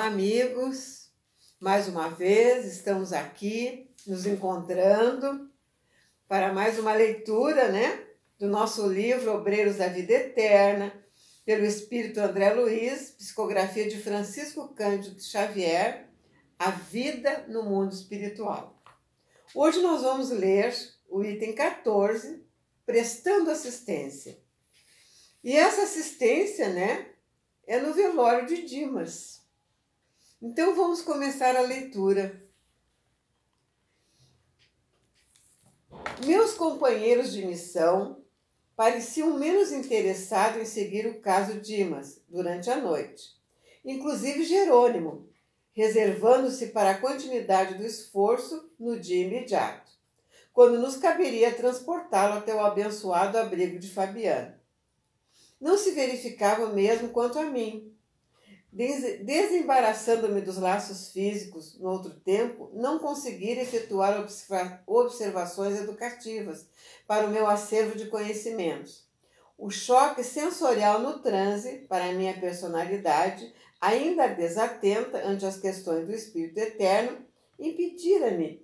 Olá, amigos! Mais uma vez estamos aqui nos encontrando para mais uma leitura, do nosso livro Obreiros da Vida Eterna, pelo Espírito André Luiz, psicografia de Francisco Cândido Xavier, A Vida no Mundo Espiritual. Hoje nós vamos ler o item 14, Prestando Assistência. E essa assistência, é no velório de Dimas. Então vamos começar a leitura. Meus companheiros de missão pareciam menos interessados em seguir o caso Dimas durante a noite, inclusive Jerônimo, reservando-se para a continuidade do esforço no dia imediato, quando nos caberia transportá-lo até o abençoado abrigo de Fabiano. Não se verificava o mesmo quanto a mim. Desembaraçando-me dos laços físicos no outro tempo, não conseguira efetuar observações educativas para o meu acervo de conhecimentos. O choque sensorial no transe, para a minha personalidade, ainda desatenta ante as questões do Espírito Eterno, impedira-me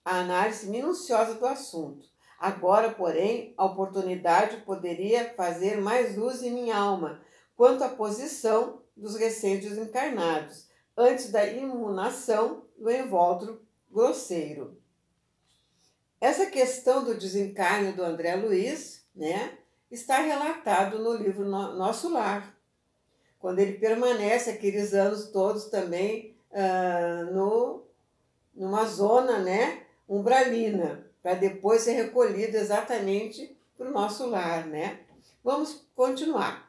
a análise minuciosa do assunto. Agora, porém, a oportunidade poderia fazer mais luz em minha alma quanto à posição dos recentes encarnados, antes da imunação do invólucro grosseiro. Essa questão do desencarne do André Luiz, está relatado no livro Nosso Lar, quando ele permanece aqueles anos todos também numa zona, umbralina, para depois ser recolhido exatamente para o nosso lar, Vamos continuar.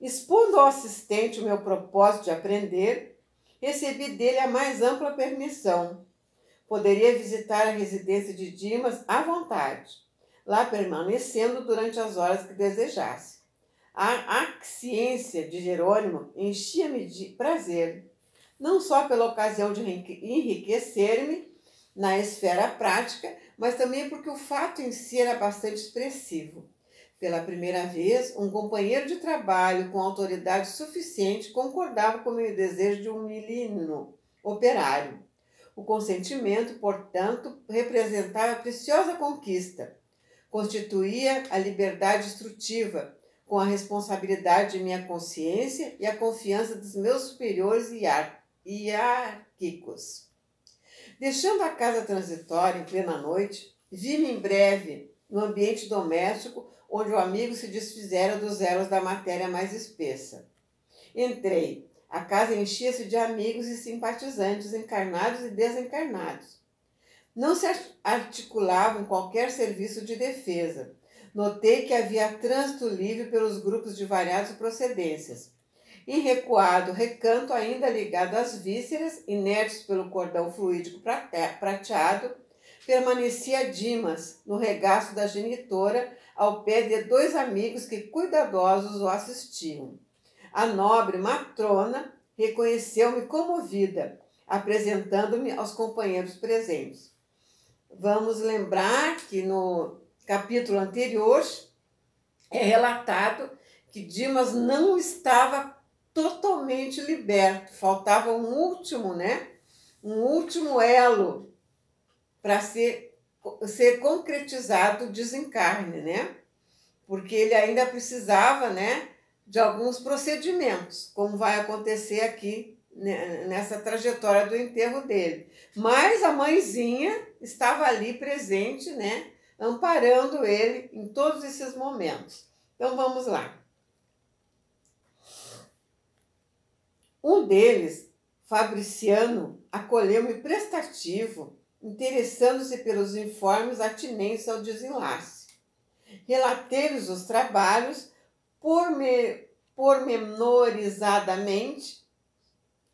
Expondo ao assistente o meu propósito de aprender, recebi dele a mais ampla permissão. Poderia visitar a residência de Dimas à vontade, lá permanecendo durante as horas que desejasse. A aquiescência de Jerônimo enchia-me de prazer, não só pela ocasião de enriquecer-me na esfera prática, mas também porque o fato em si era bastante expressivo. Pela primeira vez, um companheiro de trabalho com autoridade suficiente concordava com o meu desejo de um milino operário. O consentimento, portanto, representava a preciosa conquista. Constituía a liberdade instrutiva, com a responsabilidade de minha consciência e a confiança dos meus superiores hierárquicos. Deixando a casa transitória em plena noite, vi-me em breve no ambiente doméstico, onde o amigo se desfizera dos elos da matéria mais espessa. Entrei. A casa enchia-se de amigos e simpatizantes, encarnados e desencarnados. Não se articulavam qualquer serviço de defesa. Notei que havia trânsito livre pelos grupos de variadas procedências. Em recuado recanto, ainda ligado às vísceras, inertes pelo cordão fluídico prateado, permanecia Dimas, no regaço da genitora, ao pé de dois amigos que cuidadosos o assistiam. A nobre matrona reconheceu-me comovida, apresentando-me aos companheiros presentes. Vamos lembrar que no capítulo anterior é relatado que Dimas não estava totalmente liberto, faltava um último elo para ser concretizado o desencarne, Porque ele ainda precisava, de alguns procedimentos, como vai acontecer aqui nessa trajetória do enterro dele. Mas a mãezinha estava ali presente, amparando ele em todos esses momentos. Então vamos lá. Um deles, Fabriciano, acolheu-me prestativo, interessando-se pelos informes atinentes ao desenlace. Relatei-lhes os trabalhos pormenorizadamente.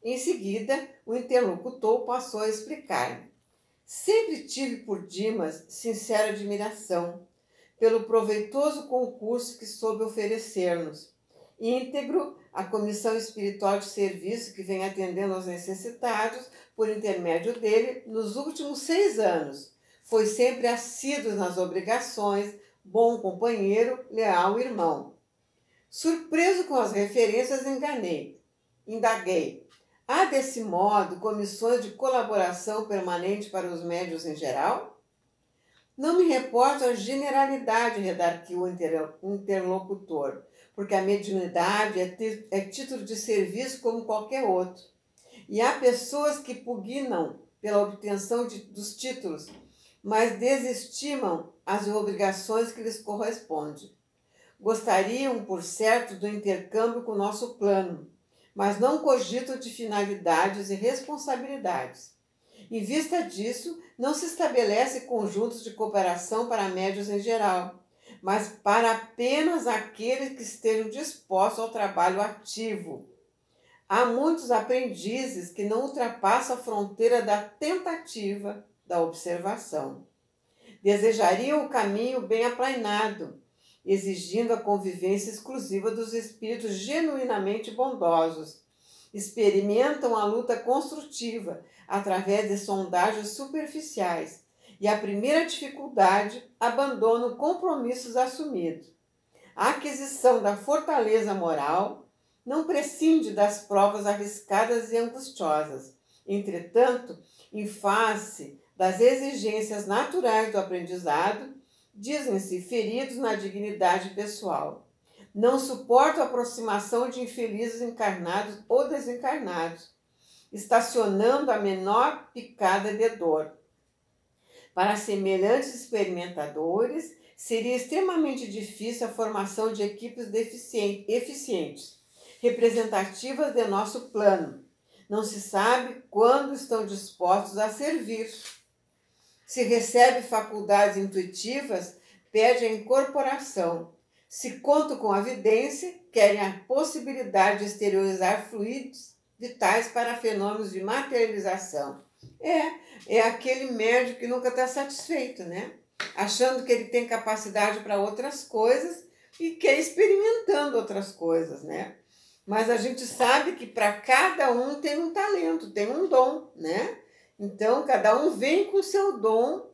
Em seguida, o interlocutor passou a explicar-me. Sempre tive por Dimas sincera admiração, pelo proveitoso concurso que soube oferecer-nos. Íntegro, a Comissão Espiritual de Serviço que vem atendendo aos necessitados, por intermédio dele, nos últimos 6 anos. Foi sempre assíduo nas obrigações, bom companheiro, leal irmão. Surpreso com as referências, enganei. Indaguei. Há, desse modo, comissões de colaboração permanente para os médiuns em geral? Não me reporto à generalidade, redarquiu o interlocutor, porque a mediunidade é título de serviço como qualquer outro. E há pessoas que pugnam pela obtenção dos títulos, mas desestimam as obrigações que lhes correspondem. Gostariam, por certo, do intercâmbio com o nosso plano, mas não cogitam de finalidades e responsabilidades. Em vista disso, não se estabelece conjuntos de cooperação para médiuns em geral, mas para apenas aqueles que estejam dispostos ao trabalho ativo. Há muitos aprendizes que não ultrapassam a fronteira da tentativa, da observação. Desejariam o caminho bem aplainado, exigindo a convivência exclusiva dos espíritos genuinamente bondosos. Experimentam a luta construtiva através de sondagens superficiais e, a primeira dificuldade, abandonam compromissos assumidos. A aquisição da fortaleza moral não prescinde das provas arriscadas e angustiosas. Entretanto, em face das exigências naturais do aprendizado, dizem-se feridos na dignidade pessoal. Não suportam a aproximação de infelizes encarnados ou desencarnados, estacionando a menor picada de dor. Para semelhantes experimentadores, seria extremamente difícil a formação de equipes eficientes, representativas de nosso plano. Não se sabe quando estão dispostos a servir. Se recebe faculdades intuitivas, pede a incorporação. Se contam com a vidência, querem a possibilidade de exteriorizar fluidos vitais para fenômenos de materialização. É aquele médium que nunca está satisfeito, né? Achando que ele tem capacidade para outras coisas e quer experimentando outras coisas, né? Mas a gente sabe que para cada um tem um talento, tem um dom, né? Então, cada um vem com o seu dom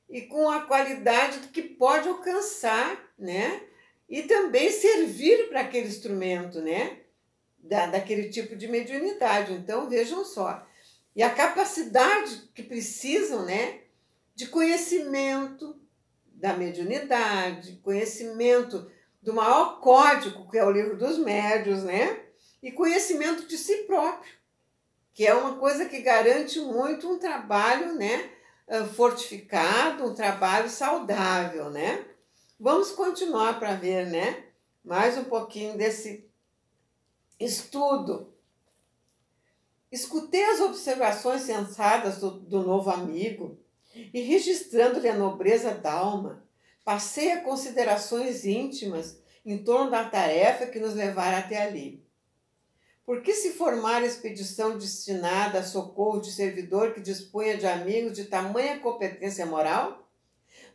e com a qualidade que pode alcançar, né? E também servir para aquele instrumento, né? Daquele tipo de mediunidade. Então, vejam só. E a capacidade que precisam, né? De conhecimento da mediunidade, conhecimento do maior código, que é o livro dos médiuns, né? E conhecimento de si próprio, que é uma coisa que garante muito um trabalho, né? Fortificado, um trabalho saudável, né? Vamos continuar para ver, né? Mais um pouquinho desse estudo. Escutei as observações sensatas do novo amigo e, registrando-lhe a nobreza d'alma, passei a considerações íntimas em torno da tarefa que nos levara até ali. Por que se formar a expedição destinada a socorro de servidor que dispunha de amigos de tamanha competência moral?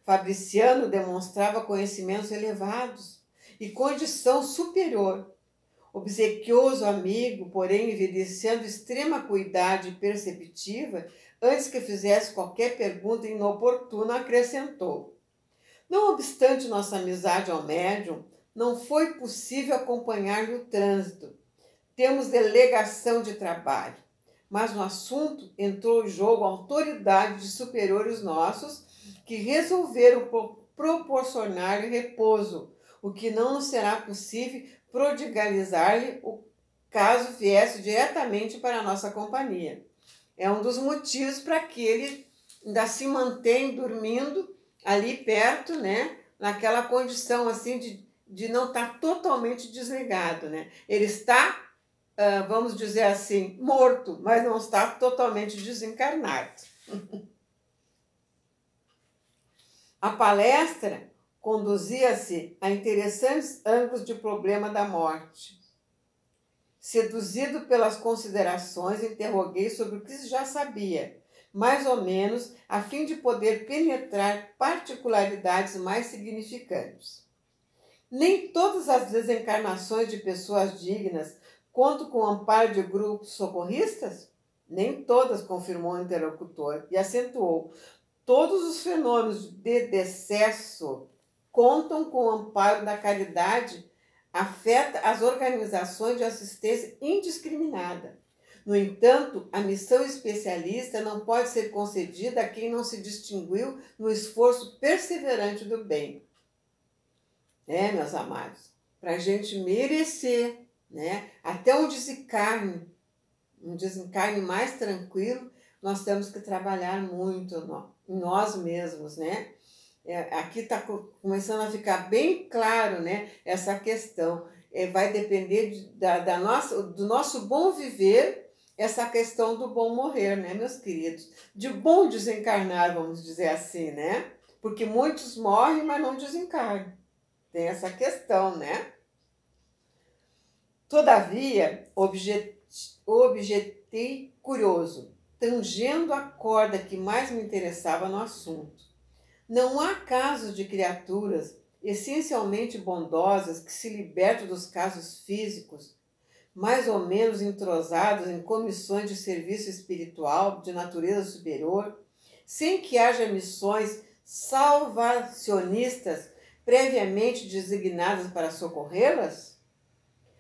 Fabriciano demonstrava conhecimentos elevados e condição superior. Obsequioso amigo, porém, evidenciando extrema cuidado perceptiva, antes que fizesse qualquer pergunta inoportuna, acrescentou: não obstante nossa amizade ao médium, não foi possível acompanhar-lhe o trânsito. Temos delegação de trabalho, mas no assunto entrou em jogo a autoridade de superiores nossos que resolveram proporcionar-lhe repouso, o que não nos será possível prodigalizar-lhe o caso viesse diretamente para a nossa companhia. É um dos motivos para que ele ainda se mantém dormindo ali perto, né? Naquela condição assim de não estar totalmente desligado, né? Ele está, vamos dizer assim, morto, mas não está totalmente desencarnado. A palestra conduzia-se a interessantes ângulos de problema da morte. Seduzido pelas considerações, interroguei sobre o que já sabia, mais ou menos, a fim de poder penetrar particularidades mais significantes. Nem todas as desencarnações de pessoas dignas contam com o amparo de grupos socorristas? Nem todas, confirmou o interlocutor e acentuou. Todos os fenômenos de decesso contam com o amparo da caridade afeta as organizações de assistência indiscriminada. No entanto, a missão especialista não pode ser concedida a quem não se distinguiu no esforço perseverante do bem. Meus amados, para a gente merecer, até um desencarne mais tranquilo, nós temos que trabalhar muito em nós mesmos, aqui está começando a ficar bem claro, essa questão. Vai depender do nosso bom viver, essa questão do bom morrer, meus queridos? De bom desencarnar, vamos dizer assim, Porque muitos morrem, mas não desencarnam. Tem essa questão, Todavia, objetei curioso, tangendo a corda que mais me interessava no assunto. Não há casos de criaturas essencialmente bondosas que se libertam dos casos físicos, mais ou menos entrosados em comissões de serviço espiritual de natureza superior, sem que haja missões salvacionistas previamente designadas para socorrê-las?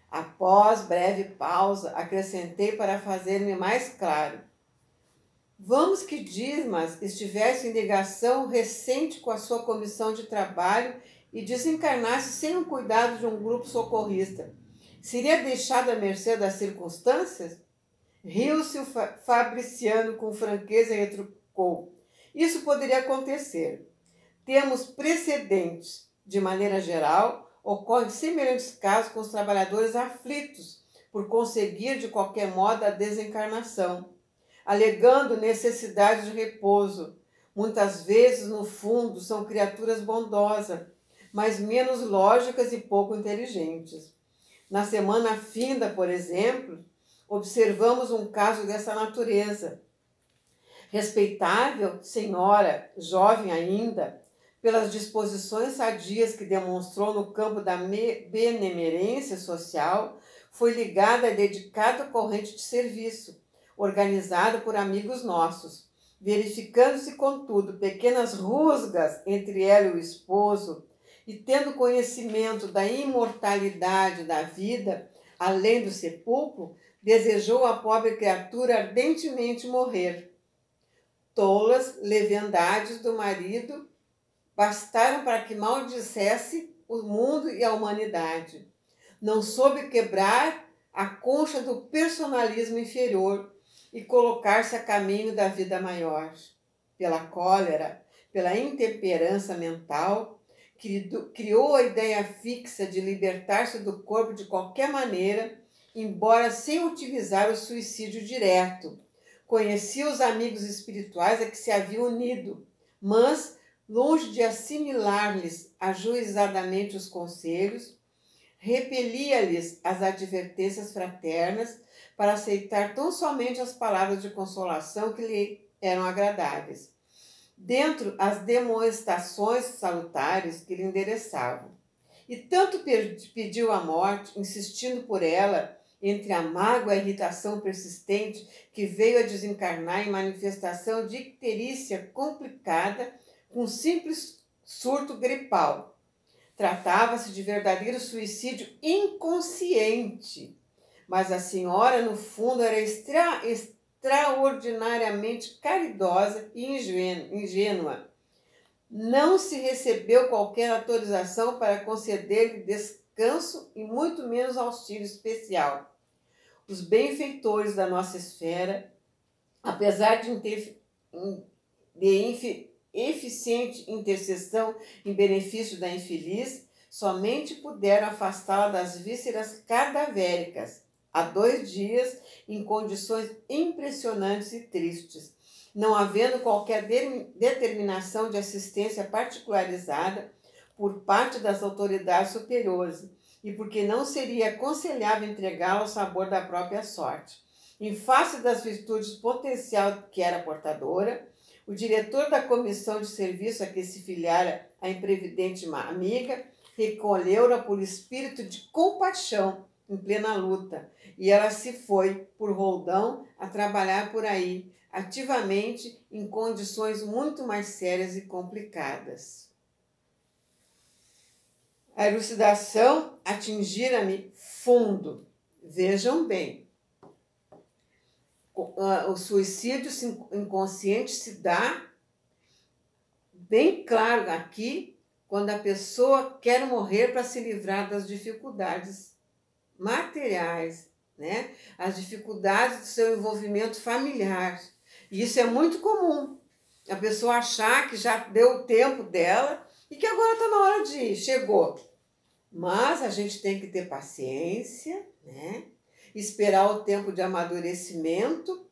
Após breve pausa, acrescentei para fazer-me mais claro. Vamos que Dismas estivesse em ligação recente com a sua comissão de trabalho e desencarnasse sem o cuidado de um grupo socorrista. Seria deixado à mercê das circunstâncias? Riu-se o Fabriciano com franqueza e retrucou. Isso poderia acontecer. Temos precedentes. De maneira geral, ocorrem semelhantes casos com os trabalhadores aflitos por conseguir de qualquer modo a desencarnação, alegando necessidade de repouso. Muitas vezes, no fundo, são criaturas bondosas, mas menos lógicas e pouco inteligentes. Na semana finda, por exemplo, observamos um caso dessa natureza. Respeitável senhora, jovem ainda, pelas disposições sadias que demonstrou no campo da benemerência social, foi ligada à dedicada corrente de serviço, organizado por amigos nossos, verificando-se, contudo, pequenas rusgas entre ela e o esposo, e tendo conhecimento da imortalidade da vida, além do sepulcro, desejou a pobre criatura ardentemente morrer. Tolas leviandades do marido bastaram para que maldissesse o mundo e a humanidade. Não soube quebrar a concha do personalismo inferior e colocar-se a caminho da vida maior. Pela cólera, pela intemperança mental, criou a ideia fixa de libertar-se do corpo de qualquer maneira, embora sem utilizar o suicídio direto. Conhecia os amigos espirituais a que se havia unido, mas, longe de assimilar-lhes ajuizadamente os conselhos, repelia-lhes as advertências fraternas para aceitar tão somente as palavras de consolação que lhe eram agradáveis, dentro as demonstrações salutares que lhe endereçavam. E tanto pediu a morte, insistindo por ela, entre a mágoa e a irritação persistente, que veio a desencarnar em manifestação de icterícia complicada, com simples surto gripal. Tratava-se de verdadeiro suicídio inconsciente, mas a senhora, no fundo, era extraordinariamente caridosa e ingênua. Não se recebeu qualquer autorização para conceder-lhe descanso e muito menos auxílio especial. Os benfeitores da nossa esfera, apesar de eficiente intercessão em benefício da infeliz, somente puderam afastá-la das vísceras cadavéricas, há 2 dias, em condições impressionantes e tristes, não havendo qualquer determinação de assistência particularizada por parte das autoridades superiores, e porque não seria aconselhável entregá-la ao sabor da própria sorte. Em face das virtudes potencial que era portadora, o diretor da comissão de serviço a que se filiara a imprevidente amiga recolheu-a por espírito de compaixão em plena luta, e ela se foi, por roldão, a trabalhar por aí, ativamente, em condições muito mais sérias e complicadas. A elucidação atingira-me fundo. Vejam bem, o suicídio inconsciente se dá bem claro aqui quando a pessoa quer morrer para se livrar das dificuldades materiais, né? As dificuldades do seu envolvimento familiar. E isso é muito comum. A pessoa achar que já deu o tempo dela e que agora está na hora de ir, chegou. Mas a gente tem que ter paciência, né? Esperar o tempo de amadurecimento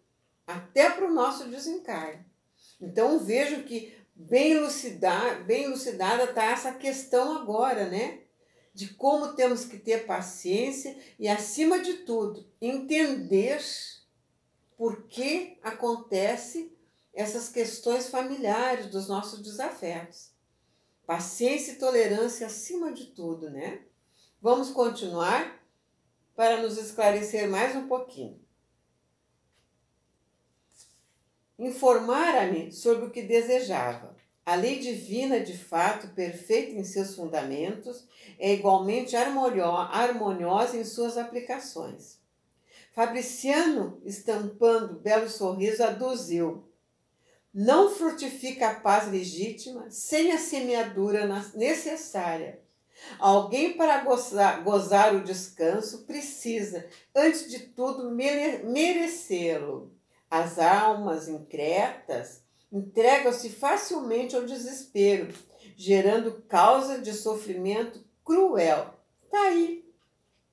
até para o nosso desencarne. Então vejo que bem elucidada está essa questão agora, né? De como temos que ter paciência e, acima de tudo, entender por que acontece essas questões familiares dos nossos desafetos. Paciência e tolerância acima de tudo, né? Vamos continuar para nos esclarecer mais um pouquinho. Informara-me sobre o que desejava. A lei divina, de fato, perfeita em seus fundamentos, é igualmente harmoniosa em suas aplicações. Fabriciano, estampando belo sorriso, aduziu: não frutifica a paz legítima sem a semeadura necessária. Alguém, para gozar o descanso, precisa, antes de tudo, merecê-lo. As almas incrédulas entregam-se facilmente ao desespero, gerando causa de sofrimento cruel. Está aí,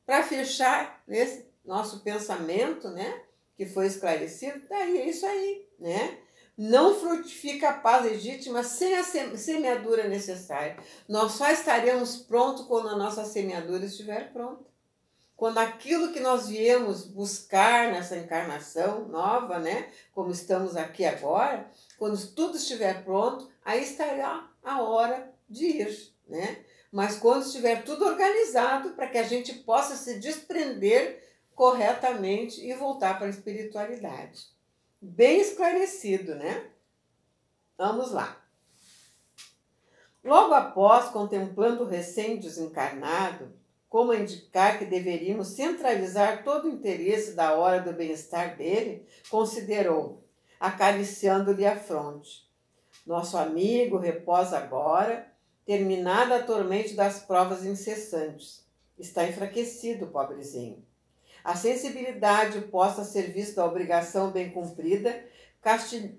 para fechar esse nosso pensamento, né, que foi esclarecido, está aí, é isso aí, né? Não frutifica a paz legítima sem a semeadura necessária. Nós só estaremos prontos quando a nossa semeadura estiver pronta. Quando aquilo que nós viemos buscar nessa encarnação nova, né, como estamos aqui agora, quando tudo estiver pronto, aí estará a hora de ir, né? Mas quando estiver tudo organizado para que a gente possa se desprender corretamente e voltar para a espiritualidade. Bem esclarecido, né? Vamos lá. Logo após, contemplando o recém-desencarnado, como indicar que deveríamos centralizar todo o interesse da hora do bem-estar dele, considerou, acariciando-lhe a fronte: nosso amigo repousa agora, terminada a tormenta das provas incessantes. Está enfraquecido, pobrezinho. A sensibilidade posta a serviço da obrigação bem cumprida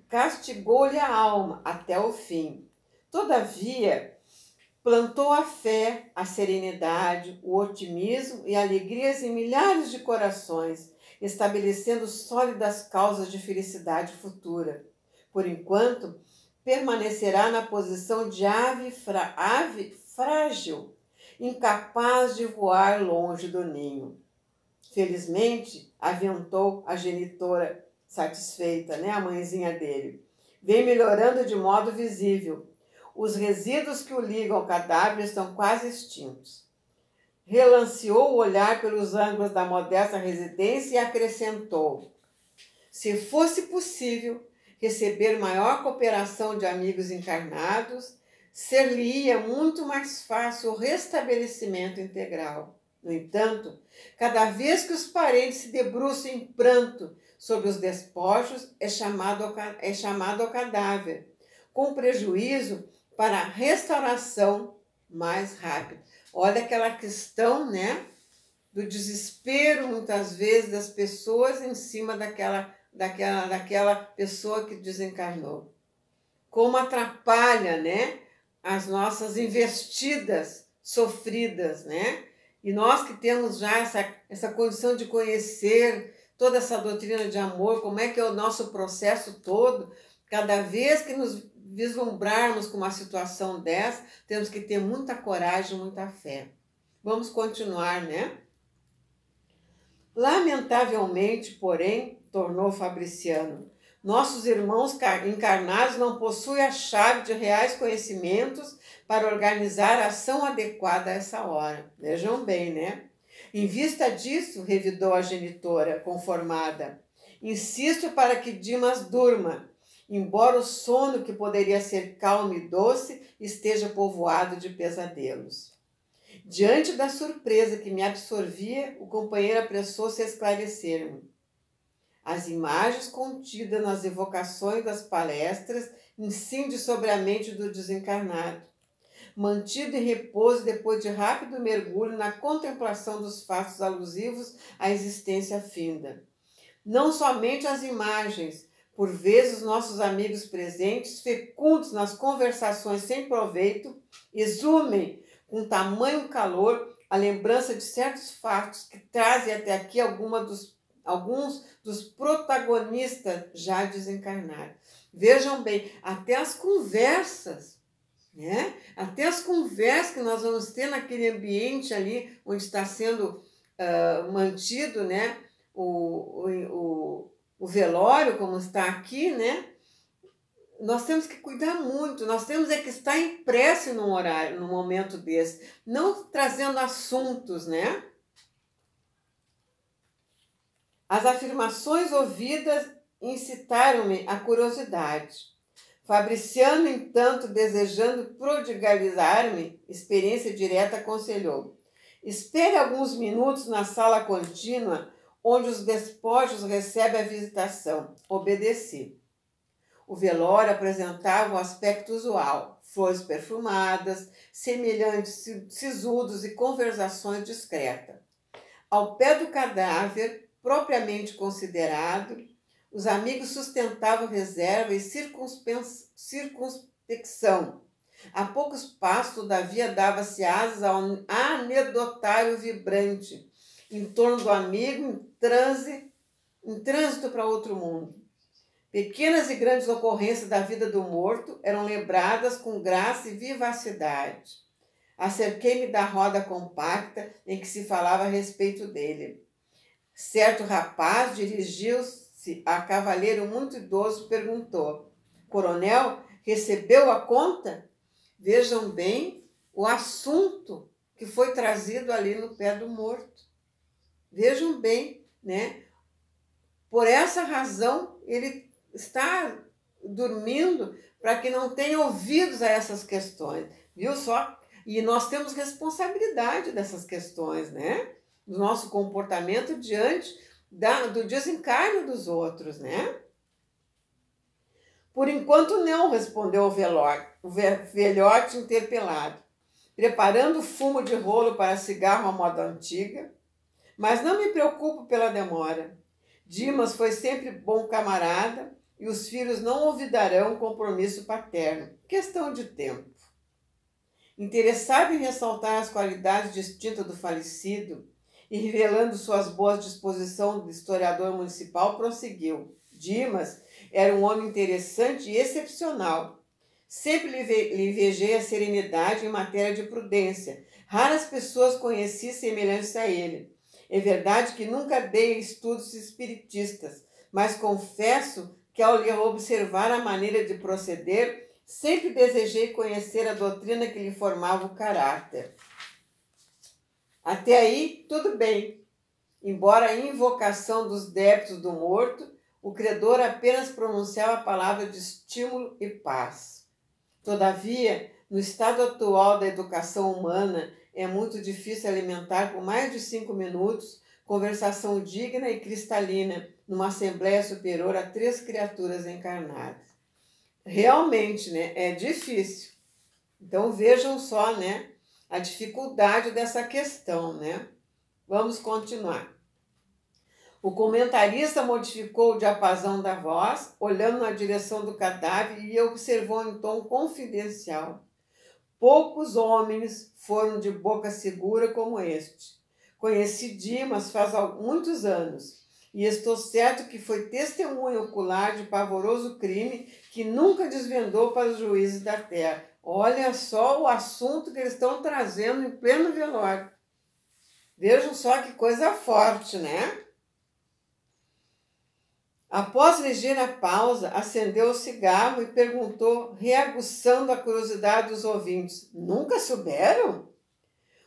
castigou-lhe a alma até o fim. Todavia, plantou a fé, a serenidade, o otimismo e alegrias em milhares de corações, estabelecendo sólidas causas de felicidade futura. Por enquanto, permanecerá na posição de ave frágil, incapaz de voar longe do ninho. Felizmente, aventou a genitora satisfeita, né, a mãezinha dele. Vem melhorando de modo visível. Os resíduos que o ligam ao cadáver estão quase extintos. Relanceou o olhar pelos ângulos da modesta residência e acrescentou: se fosse possível receber maior cooperação de amigos encarnados, ser-lhe-ia muito mais fácil o restabelecimento integral. No entanto, cada vez que os parentes se debruçam em pranto sobre os despojos, é chamado ao cadáver, com prejuízo para a restauração mais rápida. Olha aquela questão, né, do desespero, muitas vezes, das pessoas em cima daquela pessoa que desencarnou. Como atrapalha, né, as nossas investidas sofridas, né? E nós que temos já essa condição de conhecer toda essa doutrina de amor, como é que é o nosso processo todo, cada vez que nos vislumbrarmos com uma situação dessa, temos que ter muita coragem, muita fé. Vamos continuar, né? Lamentavelmente, porém, tornou Fabriciano, nossos irmãos encarnados não possuem a chave de reais conhecimentos para organizar a ação adequada a essa hora. Vejam bem, né? Em vista disso, revidou a genitora, conformada, insisto para que Dimas durma, embora o sono, que poderia ser calmo e doce, esteja povoado de pesadelos. Diante da surpresa que me absorvia, o companheiro apressou-se a esclarecer-me. As imagens contidas nas evocações das palestras incidem sobre a mente do desencarnado, mantido em repouso depois de rápido mergulho na contemplação dos fatos alusivos à existência finda. Não somente as imagens, por vezes nossos amigos presentes, fecundos nas conversações sem proveito, exumem com tamanho calor a lembrança de certos fatos que trazem até aqui alguns dos protagonistas já desencarnados. Vejam bem, até as conversas, né? Até as conversas que nós vamos ter naquele ambiente ali onde está sendo mantido, né? O velório, como está aqui, né? Nós temos que cuidar muito, nós temos que estar em prece num horário, num momento desse, não trazendo assuntos, né? As afirmações ouvidas incitaram-me à curiosidade. Fabriciano, entanto, desejando prodigalizar-me experiência direta, aconselhou: espere alguns minutos na sala contínua, onde os despojos recebem a visitação. Obedeci. O velório apresentava um aspecto usual: flores perfumadas, semelhantes sisudos e conversações discretas. Ao pé do cadáver, propriamente considerado, os amigos sustentavam reserva e circunspecção. A poucos passos, todavia, dava-se asas ao anedotário vibrante, em torno do amigo em trânsito para outro mundo. Pequenas e grandes ocorrências da vida do morto eram lembradas com graça e vivacidade. Acerquei-me da roda compacta em que se falava a respeito dele. Certo rapaz dirigiu-se a cavalheiro muito idoso e perguntou: Coronel, recebeu a conta? Vejam bem o assunto que foi trazido ali no pé do morto. Vejam bem, né? Por essa razão, ele está dormindo para que não tenha ouvidos a essas questões. Viu só? E nós temos responsabilidade dessas questões, né? Do nosso comportamento diante do desencarne dos outros, né? Por enquanto não, respondeu o velhote interpelado, preparando fumo de rolo para cigarro à moda antiga. Mas não me preocupo pela demora. Dimas foi sempre bom camarada e os filhos não olvidarão o compromisso paterno. Questão de tempo. Interessado em ressaltar as qualidades distintas do falecido e revelando suas boas disposições do historiador municipal, prosseguiu. Dimas era um homem interessante e excepcional. Sempre lhe invejei a serenidade em matéria de prudência. Raras pessoas conheci semelhantes a ele. É verdade que nunca dei estudos espiritistas, mas confesso que ao lhe observar a maneira de proceder, sempre desejei conhecer a doutrina que lhe formava o caráter. Até aí, tudo bem. Embora a invocação dos débitos do morto, o credor apenas pronunciava a palavra de estímulo e paz. Todavia, no estado atual da educação humana, é muito difícil alimentar por mais de 5 minutos conversação digna e cristalina numa assembleia superior a 3 criaturas encarnadas. Realmente, né, é difícil. Então vejam só, né, a dificuldade dessa questão, né? Vamos continuar. O comentarista modificou o diapasão da voz, olhando na direção do cadáver e observou em tom confidencial: poucos homens foram de boca segura como este. Conheci Dimas faz muitos anos e estou certo que foi testemunha ocular de pavoroso crime que nunca desvendou para os juízes da terra. Olha só o assunto que eles estão trazendo em pleno velório. Vejam só que coisa forte, né? Após ligeira pausa, acendeu o cigarro e perguntou, reaguçando a curiosidade dos ouvintes: nunca souberam?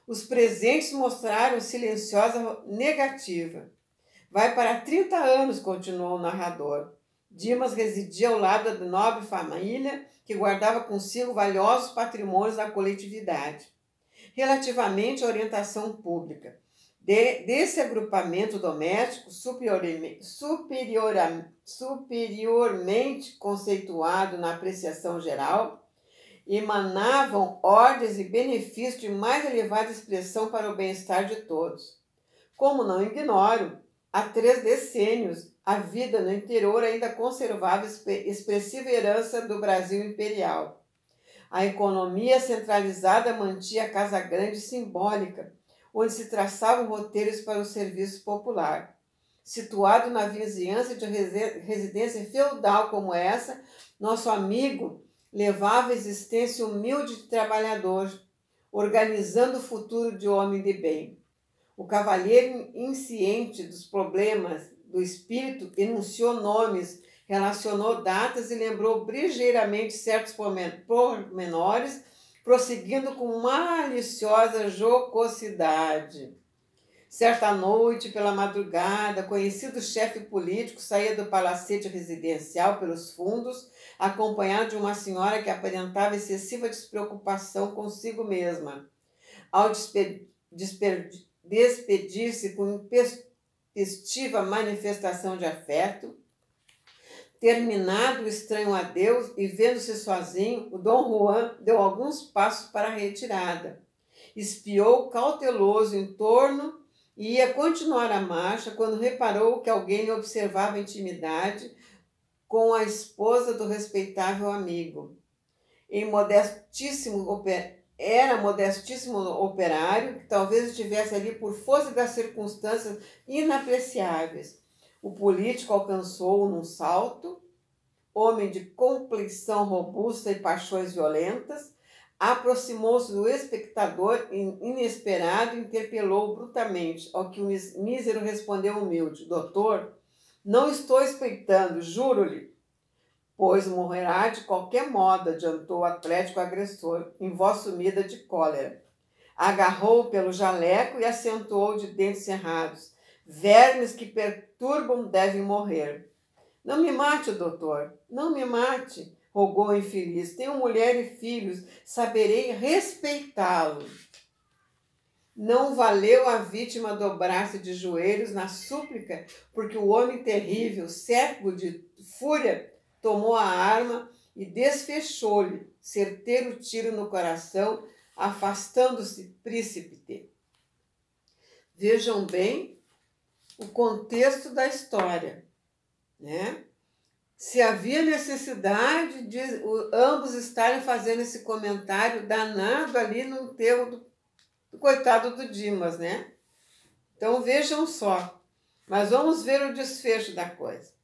Os presentes mostraram silenciosa negativa. Vai para 30 anos, continuou o narrador. Dimas residia ao lado da nobre família que guardava consigo valiosos patrimônios da coletividade. relativamente à orientação pública. Desse agrupamento doméstico superiormente conceituado na apreciação geral, emanavam ordens e benefícios de mais elevada expressão para o bem-estar de todos. Como não ignoro, há 3 decênios, a vida no interior ainda conservava expressiva herança do Brasil imperial. A economia centralizada mantinha a Casa Grande simbólica, onde se traçavam roteiros para o serviço popular. Situado na vizinhança de residência feudal como essa, nosso amigo levava a existência humilde de trabalhador, organizando o futuro de homem de bem. O cavalheiro, insciente dos problemas do espírito, enunciou nomes, relacionou datas e lembrou ligeiramente certos pormenores, prosseguindo com maliciosa jocosidade. Certa noite, pela madrugada, conhecido chefe político saía do palacete residencial pelos fundos, acompanhado de uma senhora que aparentava excessiva despreocupação consigo mesma. Ao despedir-se com intempestiva manifestação de afeto, terminado o estranho adeus e vendo-se sozinho, o Dom Juan deu alguns passos para a retirada. Espiou cauteloso em torno e ia continuar a marcha quando reparou que alguém lhe observava a intimidade com a esposa do respeitável amigo. Era modestíssimo operário, que talvez estivesse ali por força das circunstâncias inapreciáveis. O político alcançou-o num salto, homem de compleição robusta e paixões violentas, aproximou-se do espectador inesperado e interpelou-o brutamente, ao que o mísero respondeu humilde: doutor, não estou espreitando, juro-lhe, pois morrerá de qualquer modo, adiantou o atlético agressor, em voz sumida de cólera. Agarrou-o pelo jaleco e acentuou de dentes cerrados: vermes que perturbam devem morrer. Não me mate, doutor, não me mate, rogou o infeliz. Tenho mulher e filhos, saberei respeitá-lo. Não valeu a vítima dobrar-se de joelhos na súplica, porque o homem terrível, cego de fúria, tomou a arma e desfechou-lhe certeiro tiro no coração, afastando-se prícipe. Vejam bem o contexto da história, né? Se havia necessidade de ambos estarem fazendo esse comentário danado ali no enterro do coitado do Dimas, né? Então vejam só, mas vamos ver o desfecho da coisa.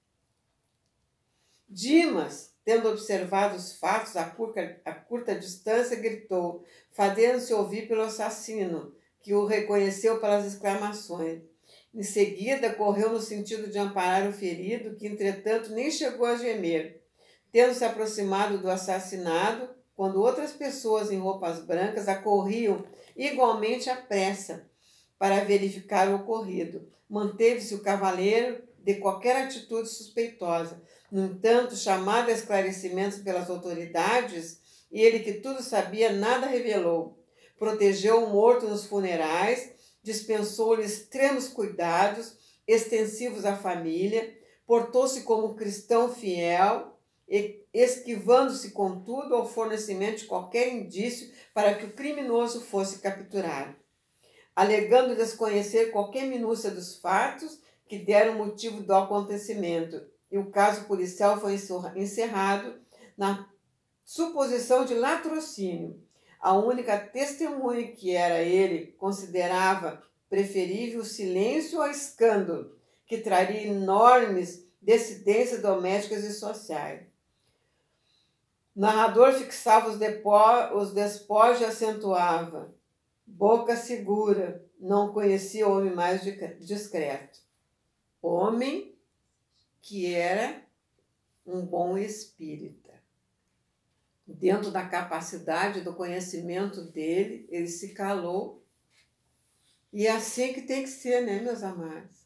Dimas, tendo observado os fatos a curta distância, gritou, fazendo-se ouvir pelo assassino, que o reconheceu pelas exclamações. Em seguida, correu no sentido de amparar o ferido, que, entretanto, nem chegou a gemer. Tendo se aproximado do assassinado, quando outras pessoas em roupas brancas acorriam igualmente à pressa para verificar o ocorrido, manteve-se o cavaleiro de qualquer atitude suspeitosa. No entanto, chamado a esclarecimentos pelas autoridades, ele que tudo sabia, nada revelou. Protegeu o morto nos funerais, dispensou-lhe extremos cuidados, extensivos à família, portou-se como cristão fiel, esquivando-se, contudo, ao fornecimento de qualquer indício para que o criminoso fosse capturado. Alegando desconhecer qualquer minúcia dos fatos que deram motivo do acontecimento, e o caso policial foi encerrado na suposição de latrocínio. A única testemunha que era ele considerava preferível o silêncio ao escândalo, que traria enormes dissidências domésticas e sociais. O narrador fixava os despojos e acentuava: boca segura, não conhecia homem mais discreto. Homem que era um bom espírita. Dentro da capacidade, do conhecimento dele, ele se calou. E é assim que tem que ser, né, meus amados?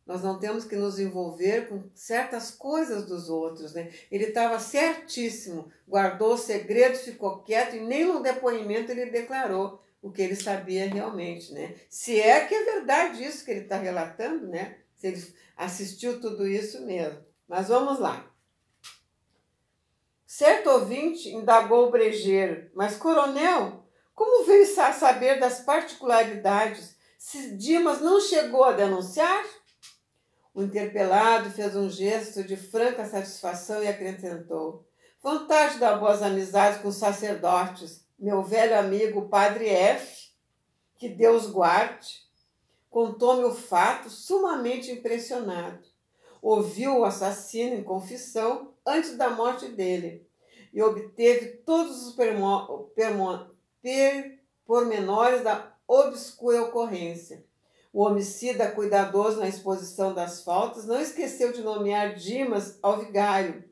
Nós não temos que nos envolver com certas coisas dos outros, né? Ele estava certíssimo, guardou o segredo, ficou quieto e nem no depoimento ele declarou o que ele sabia realmente, né? Se é que é verdade isso que ele está relatando, né? Se ele assistiu tudo isso mesmo. Mas vamos lá. Certo ouvinte indagou o brejeiro, mas, coronel, como veio a saber das particularidades se Dimas não chegou a denunciar? O interpelado fez um gesto de franca satisfação e acrescentou: vontade dar boas amizades com os sacerdotes, meu velho amigo o padre F., que Deus guarde, contou-me o fato sumamente impressionado. Ouviu o assassino em confissão antes da morte dele e obteve todos os pormenores da obscura ocorrência. O homicida, cuidadoso na exposição das faltas, não esqueceu de nomear Dimas ao vigário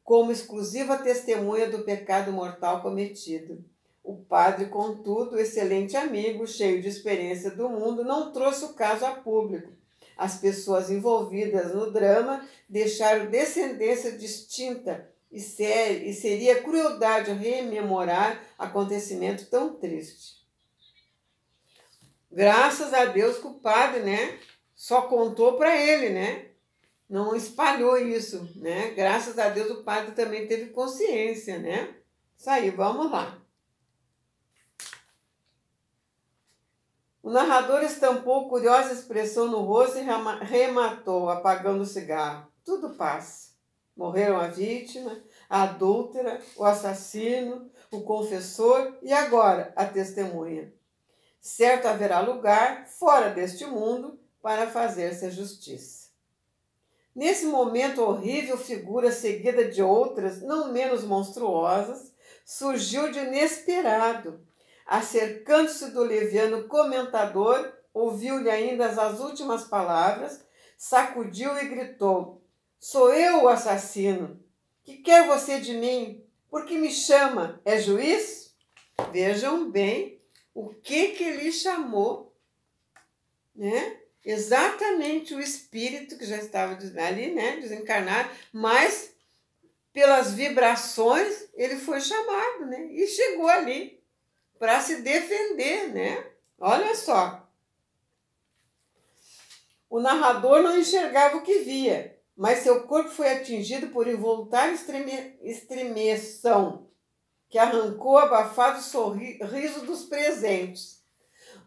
como exclusiva testemunha do pecado mortal cometido. O padre, contudo, excelente amigo, cheio de experiência do mundo, não trouxe o caso a público. As pessoas envolvidas no drama deixaram descendência distinta e seria crueldade rememorar acontecimento tão triste. Graças a Deus que o padre, né, só contou para ele, né? Não espalhou isso, né? Graças a Deus o padre também teve consciência, né? Isso aí, vamos lá. O narrador estampou curiosa expressão no rosto e rematou, apagando o cigarro. Tudo passa. Morreram a vítima, a adúltera, o assassino, o confessor e agora a testemunha. Certo haverá lugar, fora deste mundo, para fazer-se a justiça. Nesse momento horrível, figura seguida de outras, não menos monstruosas, surgiu de inesperado. Acercando-se do leviano comentador, ouviu-lhe ainda as últimas palavras, sacudiu e gritou: sou eu o assassino. Que quer você de mim? Por que me chama? É juiz? Vejam bem o que ele chamou, né? Exatamente o espírito que já estava ali, né, desencarnado, mas pelas vibrações ele foi chamado, né, e chegou ali para se defender, né? Olha só. O narrador não enxergava o que via, mas seu corpo foi atingido por involuntária estremeção, que arrancou o abafado sorriso dos presentes.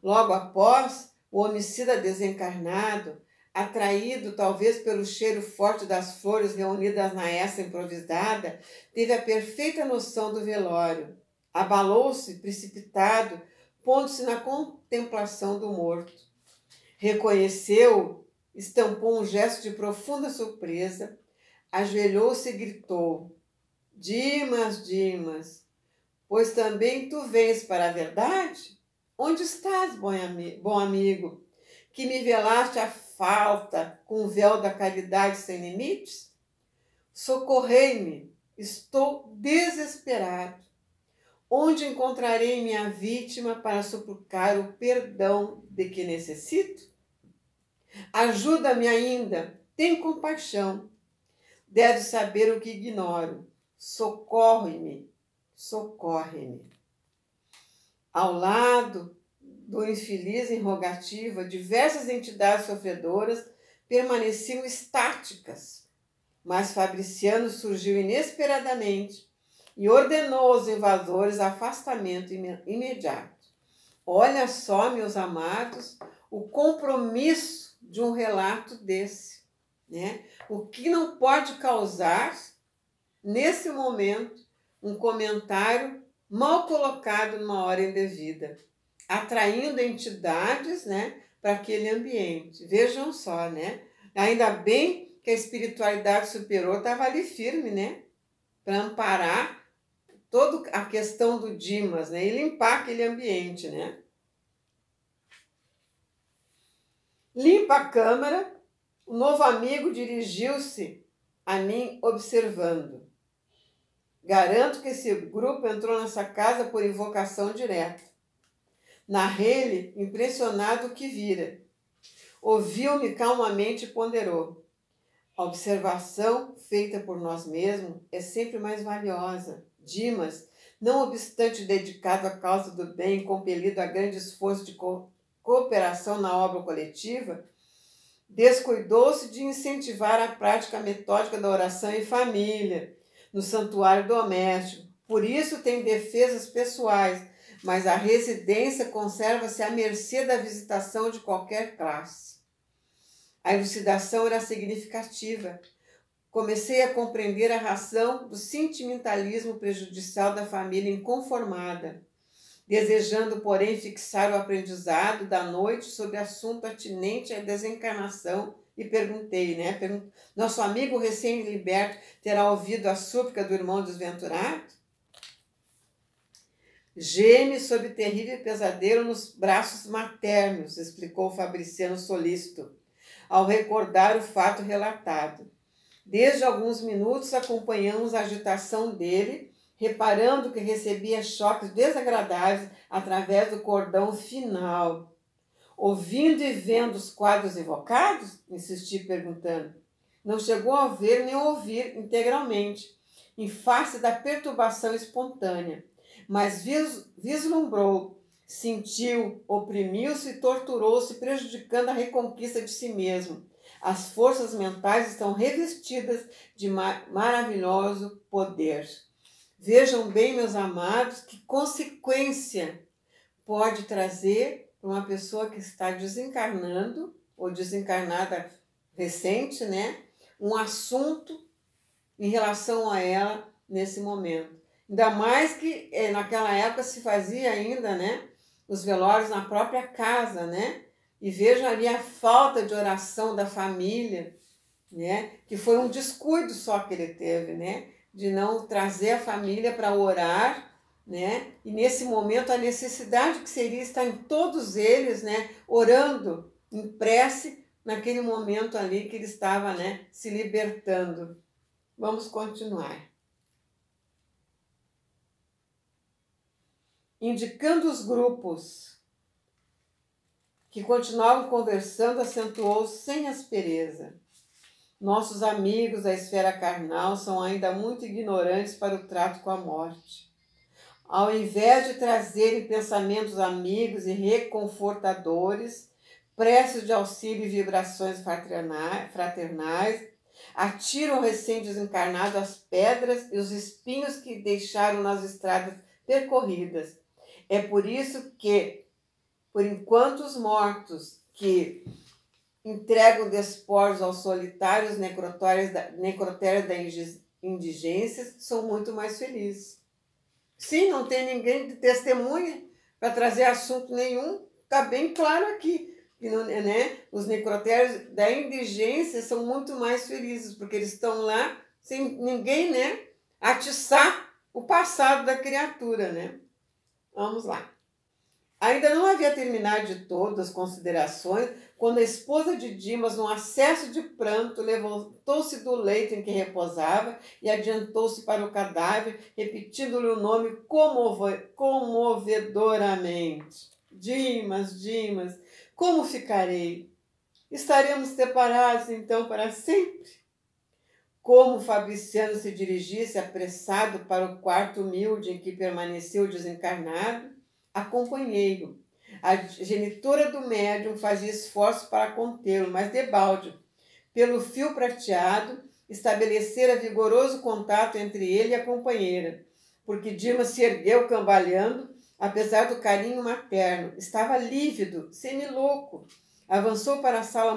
Logo após, o homicida desencarnado, atraído talvez pelo cheiro forte das flores reunidas na essa improvisada, teve a perfeita noção do velório. Abalou-se, precipitado, pondo-se na contemplação do morto. Reconheceu, estampou um gesto de profunda surpresa, ajoelhou-se e gritou: Dimas, Dimas, pois também tu vens para a verdade? Onde estás, bom amigo, que me velaste a falta com o véu da caridade sem limites? Socorrei-me, estou desesperado. Onde encontrarei minha vítima para suplicar o perdão de que necessito? Ajuda-me ainda, tem compaixão. Deves saber o que ignoro. Socorre-me, socorre-me. Ao lado do infeliz em rogativa, diversas entidades sofredoras permaneciam estáticas, mas Fabriciano surgiu inesperadamente e ordenou aos invasores afastamento imediato. Olha só, meus amados, o compromisso de um relato desse, né? O que não pode causar, nesse momento, um comentário mal colocado numa hora indevida, atraindo entidades, né, para aquele ambiente. Vejam só, né? Ainda bem que a espiritualidade superior estava ali firme, né, para amparar toda a questão do Dimas, né, e limpar aquele ambiente, né? Limpa a câmara, o novo amigo dirigiu-se a mim observando. Garanto que esse grupo entrou nessa casa por invocação direta. Narrei-lhe, impressionado, o que vira. Ouviu-me calmamente e ponderou. A observação feita por nós mesmos é sempre mais valiosa. Dimas não obstante dedicado à causa do bem, compelido a grande esforço de cooperação na obra coletiva, descuidou-se de incentivar a prática metódica da oração em família, no santuário doméstico. Por isso tem defesas pessoais, mas a residência conserva-se à mercê da visitação de qualquer classe. A elucidação era significativa. Comecei a compreender a razão do sentimentalismo prejudicial da família inconformada, desejando, porém, fixar o aprendizado da noite sobre assunto atinente à desencarnação, e perguntei, nosso amigo recém-liberto terá ouvido a súplica do irmão desventurado? Geme sob terrível pesadelo nos braços maternos, explicou Fabriciano solícito, ao recordar o fato relatado. Desde alguns minutos acompanhamos a agitação dele, reparando que recebia choques desagradáveis através do cordão final. Ouvindo e vendo os quadros evocados? Insisti perguntando. Não chegou a ver nem ouvir integralmente, em face da perturbação espontânea, mas vislumbrou, sentiu, oprimiu-se e torturou-se, prejudicando a reconquista de si mesmo. As forças mentais estão revestidas de maravilhoso poder. Vejam bem, meus amados, que consequência pode trazer para uma pessoa que está desencarnando, ou desencarnada recente, um assunto em relação a ela nesse momento. Ainda mais que naquela época se fazia ainda, os velórios na própria casa, E veja ali a falta de oração da família, Que foi um descuido só que ele teve, De não trazer a família para orar, E nesse momento a necessidade que seria estar em todos eles, orando em prece naquele momento ali que ele estava, se libertando. Vamos continuar. Indicando os grupos que continuavam conversando, acentuou sem aspereza. Nossos amigos da esfera carnal são ainda muito ignorantes para o trato com a morte. Ao invés de trazerem pensamentos amigos e reconfortadores, preces de auxílio e vibrações fraternais, atiram o recém-desencarnado as pedras e os espinhos que deixaram nas estradas percorridas. É por isso que, por enquanto, os mortos que entregam despojos aos solitários necrotérios da indigência são muito mais felizes. Sim, não tem ninguém de testemunha para trazer assunto nenhum, está bem claro aqui. Os necrotérios da indigência são muito mais felizes, porque eles estão lá sem ninguém atiçar o passado da criatura. Vamos lá. Ainda não havia terminado de todo as considerações quando a esposa de Dimas, num acesso de pranto, levantou-se do leito em que repousava e adiantou-se para o cadáver, repetindo-lhe o nome comovedoramente. Dimas, Dimas, como ficarei? Estaremos separados então para sempre? Como Fabriciano se dirigisse apressado para o quarto humilde em que permaneceu desencarnado, acompanhei-o. A genitora do médium fazia esforço para contê-lo, mas debalde. Pelo fio prateado, estabelecera vigoroso contato entre ele e a companheira, porque Dimas se ergueu cambaleando, apesar do carinho materno. Estava lívido, semilouco. Avançou para a sala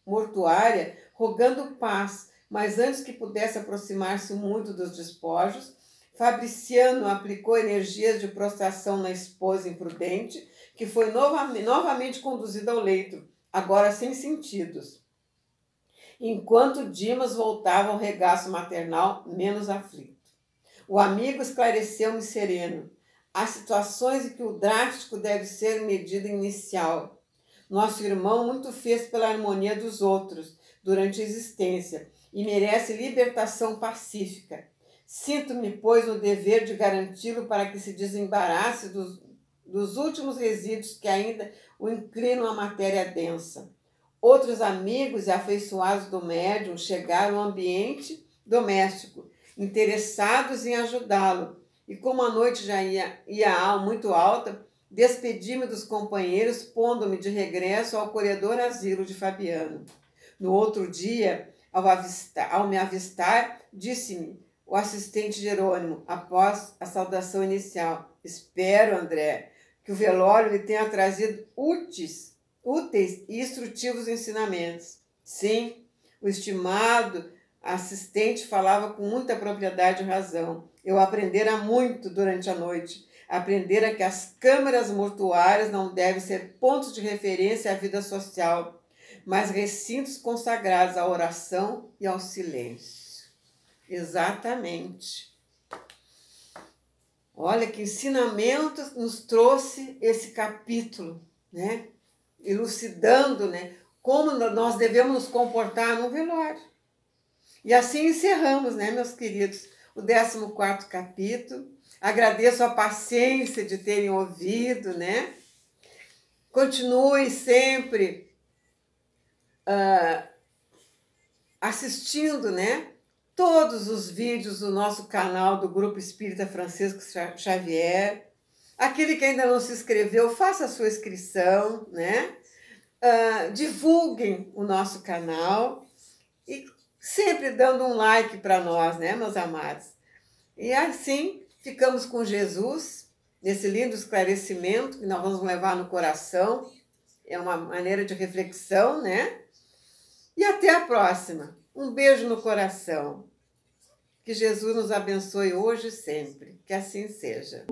mortuária, rogando paz, mas antes que pudesse aproximar-se muito dos despojos, Fabriciano aplicou energias de prostração na esposa imprudente, que foi novamente conduzida ao leito, agora sem sentidos. Enquanto Dimas voltava ao regaço maternal, menos aflito. O amigo esclareceu-me sereno. Há situações em que o drástico deve ser medida inicial. Nosso irmão muito fez pela harmonia dos outros durante a existência e merece libertação pacífica. Sinto-me, pois, no dever de garanti-lo para que se desembarace dos últimos resíduos que ainda o inclinam à matéria densa. Outros amigos e afeiçoados do médium chegaram ao ambiente doméstico, interessados em ajudá-lo, e como a noite já ia muito alta, despedi-me dos companheiros, pondo-me de regresso ao corredor asilo de Fabiano. No outro dia, ao me avistar, disse-me o assistente Jerônimo, após a saudação inicial: espero, André, que o velório lhe tenha trazido úteis e instrutivos ensinamentos. Sim, o estimado assistente falava com muita propriedade e razão. Eu aprendera muito durante a noite. Aprendera que as câmaras mortuárias não devem ser pontos de referência à vida social, mas recintos consagrados à oração e ao silêncio. Exatamente. Olha que ensinamento nos trouxe esse capítulo, né? Elucidando, né, como nós devemos nos comportar no velório. E assim encerramos, né, meus queridos, o 14º capítulo. Agradeço a paciência de terem ouvido, né? Continuem sempre assistindo, né, todos os vídeos do nosso canal do Grupo Espírita Francisco Xavier. Aquele que ainda não se inscreveu, faça a sua inscrição, né? Divulguem o nosso canal e sempre dando um like para nós, né, meus amados? E assim ficamos com Jesus, nesse lindo esclarecimento que nós vamos levar no coração. É uma maneira de reflexão, né? E até a próxima. Um beijo no coração. Que Jesus nos abençoe hoje e sempre. Que assim seja.